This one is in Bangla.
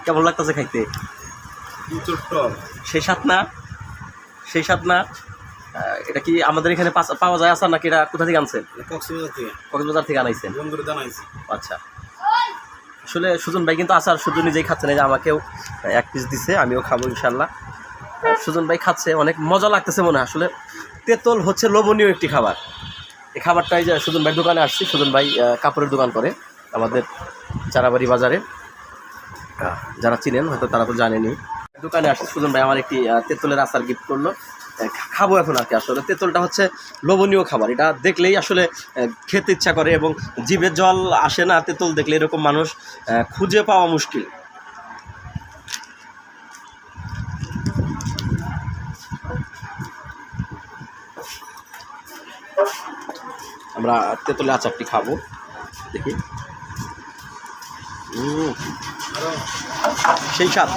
কেমন লাগতেছে খাইতে? সেই স্বাদ না? সেই স্বাদ না? এটা কি আমাদের এখানে পাওয়া যায় আচার নাকি এটা কোথা থেকে আনছেন? কক্সবাজার থেকে আনাইছেন? আচ্ছা, আসলে সুজন ভাই কিন্তু আচার শুধু নিজেই খাচ্ছেন, এই যে আমাকেও এক পিস দিছে, আমিও খাবো ইনশাল্লাহ। সুজন ভাই খাচ্ছে, অনেক মজা লাগতেছে মনে হয়। আসলে তেঁতুল হচ্ছে লোভনীয় একটি খাবার। এই খাবারটাই যে সুজন ভাই দোকানে আসছি, সুজন ভাই কাপড়ের দোকান করে আমাদের চারাবাড়ি বাজারে, যারা চিনেন হয়তো তারা তো জানেনি। দোকানে আসছে সুজন ভাই আমার একটি তেঁতুলের আচার গিফট করলো, খাবো এখন আর কি। আসলে তেঁতুলটা হচ্ছে লোভনীয় খাবার, এটা দেখলেই আসলে খেতে ইচ্ছা করে এবং জিভে জল আসে না তেঁতুল দেখলে, এরকম মানুষ খুঁজে পাওয়া মুশকিল। আমরা তেঁতুলের আচারটি খাবো, দেখি। সেই স্বাদ।